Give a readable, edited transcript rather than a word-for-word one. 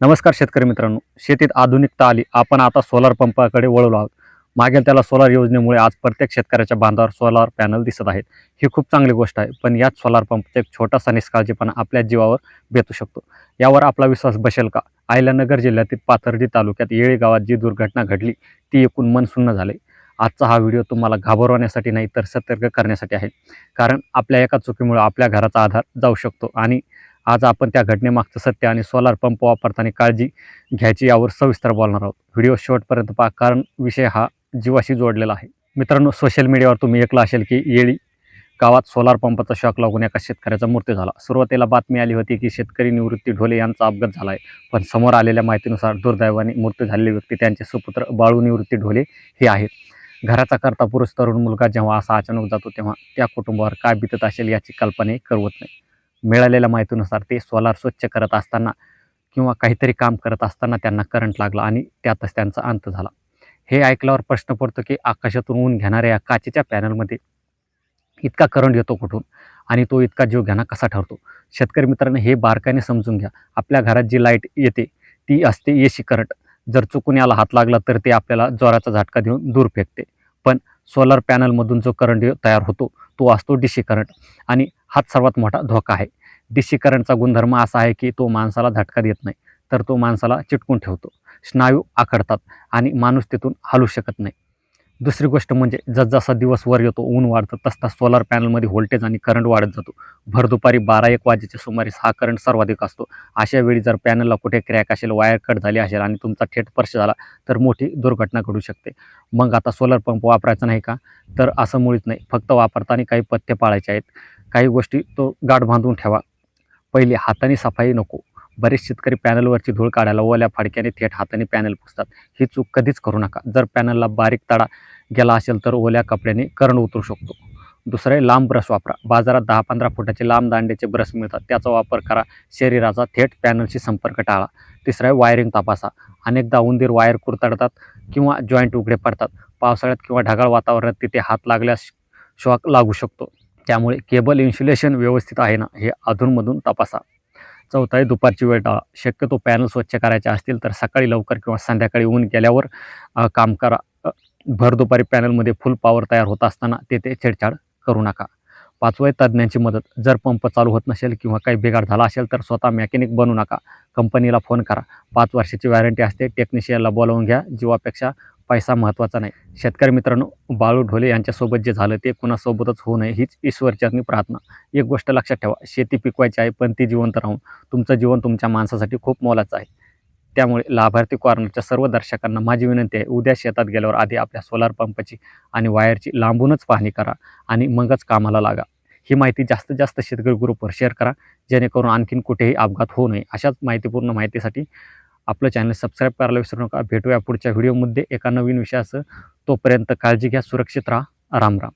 नमस्कार शेतकरी मित्रांनो. शेतीत आधुनिकता आली. आपण आता सोलार पंपाकडे वळलो आहोत. मागेल त्याला सोलार योजनेमुळे आज प्रत्येक शेतकऱ्याच्या बांधावर सोलार पॅनल दिसत आहेत. ही खूप चांगली गोष्ट आहे. पण याच सोलार पंपचा एक छोटासा निष्काळजीपणा आपल्या जीवावर बेतू शकतो. यावर आपला विश्वास बसेल का? अहिल्यानगर जिल्ह्यातील पाथर्डी तालुक्यात येळी गावात जी दुर्घटना घडली ती ऐकून मन सुन्न झाले. आजचा हा व्हिडिओ तुम्हाला घाबरवण्यासाठी नाही तर सतर्क करण्यासाठी आहे. कारण आपल्या एका चुकीमुळे आपल्या घराचा आधार जाऊ शकतो आणि आज आपण त्या घटनेमागचं सत्य आणि सोलार पंप वापरताना काळजी घ्यायची यावर सविस्तर बोलणार आहोत. व्हिडिओ शेवटपर्यंत पहा, कारण विषय हा जीवाशी जोडलेला आहे. मित्रांनो, सोशल मीडियावर तुम्ही ऐकलं असेल की येळी गावात सोलार पंपाचा शॉक लागून एका शेतकऱ्याचा मृत्यू झाला. सुरुवातीला बातमी आली होती की शेतकरी निवृत्ती ढोले यांचा अपघात झाला आहे. पण समोर आलेल्या माहितीनुसार दुर्दैवाने मृत्यू झालेली व्यक्ती त्यांचे सुपुत्र बाळू निवृत्ती ढोले हे आहेत. घराचा करता पुरुष तरुण मुलगा जेव्हा असा अचानक जातो तेव्हा त्या कुटुंबावर काय बितत असेल याची कल्पनाही करवत नाही. मिळालेल्या माहितीनुसार ते सोलार स्वच्छ करत असताना किंवा काहीतरी काम करत असताना त्यांना करंट लागला आणि त्यातच त्यांचा अंत झाला. हे ऐकल्यावर प्रश्न पडतो की आकाशातून ऊन घेणाऱ्या या काचेच्या पॅनलमध्ये इतका करंट येतो कुठून आणि तो इतका जीवघेणा कसा ठरतो? शेतकरी मित्रांनो, हे बारकाईने समजून घ्या. आपल्या घरात जी लाईट येते ती असते एसी करंट. जर चुकून याला हात लागला तर ते आपल्याला जोराचा झटका देऊन दूर फेकते. पण सोलार पॅनलमधून जो करंट तयार होतो तो असतो डीसी करंट आणि हाच सर्वात मोठा धोका आहे. डीसी करंटचा गुणधर्म असा आहे की तो माणसाला झटका देत नाही, तर तो माणसाला चिटकून ठेवतो. स्नायू आखडतात आणि माणूस तिथून हलू शकत नाही. दुसरी गोष्ट म्हणजे जसजसा दिवस वर येतो, ऊन वाढतं, तसता सोलार पॅनलमध्ये व्होल्टेज आणि करंट वाढत जातो. भर दुपारी 12-1 वाजेच्या सुमारास हा करंट सर्वाधिक असतो. अशा वेळी जर पॅनलला कुठे क्रॅक असेल, वायर कट झाली असेल आणि तुमचा थेट स्पर्श झाला तर मोठी दुर्घटना घडू शकते. मग आता सोलार पंप वापरायचा नाही का? तर असं मुळीच नाही. फक्त वापरताना काही पथ्य पाळायचे आहेत. काही गोष्टी तो गाठ बांधून ठेवा. पहिले, हाताने सफाई नको. बरेच शेतकरी पॅनलवरची धूळ काढायला ओल्या फाडक्याने थेट हाताने पॅनल पुसतात. ही चूक कधीच करू नका. जर पॅनलला बारीक तडा गेला असेल तर ओल्या कपड्याने करंट उतरू शकतो. दुसरं आहे, लांब ब्रश वापरा. बाजारात 10-15 फुटाचे लांब दांड्याचे ब्रश मिळतात, त्याचा वापर करा. शरीराचा थेट पॅनलशी संपर्क टाळा. तिसरं आहे, वायरिंग तपासा. अनेकदा उंदीर वायर कुरतडतात किंवा जॉईंट उघडे पडतात. पावसाळ्यात किंवा ढगाळ वातावरणात तिथे हात लागल्यास शॉक लागू शकतो. त्यामुळे केबल इन्सुलेशन व्यवस्थित आहे ना हे अधूनमधून तपासा. चौथा आहे, दुपारची वेळ टाळा. शक्यतो पॅनल स्वच्छ करायचे असतील तर सकाळी लवकर किंवा संध्याकाळी ऊन गेल्यावर काम करा. भर दुपारी पॅनलमध्ये फुल पॉवर तयार होत असताना तेथे छेडछाड करू नका. पाचवं आहे, तज्ज्ञांची मदत. जर पंप चालू होत नसेल किंवा काही बिघाड झाला असेल तर स्वतः मेकॅनिक बनू नका. कंपनीला फोन करा. 5 वर्षाची वॉरंटी असते. टेक्निशियनला बोलावून घ्या. जीवापेक्षा पैसा महत्त्वाचा नाही. शेतकरी मित्रांनो, बाळू ढोले यांच्यासोबत जे झालं ते कुणासोबतच होऊ नये हीच ईश्वरचरणी प्रार्थना. एक गोष्ट लक्षात ठेवा, शेती पिकवायची आहे पण ती जिवंत राहून. तुमचं जीवन तुमच्या माणसासाठी खूप मोलाचं आहे. त्यामुळे लाभार्थी कॉर्नरच्या सर्व दर्शकांना माझी विनंती आहे, उद्या शेतात गेल्यावर आधी आपल्या सोलार पंपाची आणि वायरची लांबूनच पाहणी करा आणि मगच कामाला लागा. ही माहिती जास्तीत जास्त शेतकरी ग्रुपवर शेअर करा, जेणेकरून आणखीन कुठेही अपघात होऊ नये. अशाच माहितीपूर्ण माहितीसाठी आपलं चॅनल सबस्क्राईब करायला विसरू नका. भेटूया पुढच्या व्हिडिओमध्ये एका नवीन विषयासह. तोपर्यंत काळजी घ्या, सुरक्षित राहा. राम राम.